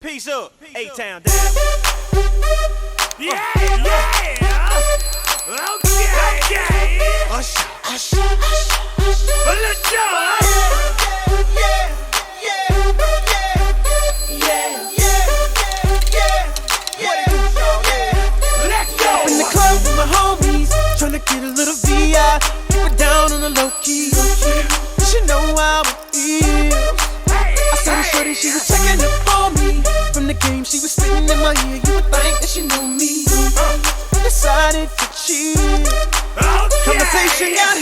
Peace up, A-Town down. Yeah. Okay. Usher. Let's go. Let's go. In the club with my homies, tryna get a little VI. Keep it down on the low key. She know how it is. I saw the shorty, she was checking up on me. From the game, she was spitting in my ear. You would think that she knew me. Decided to cheat. Conversation got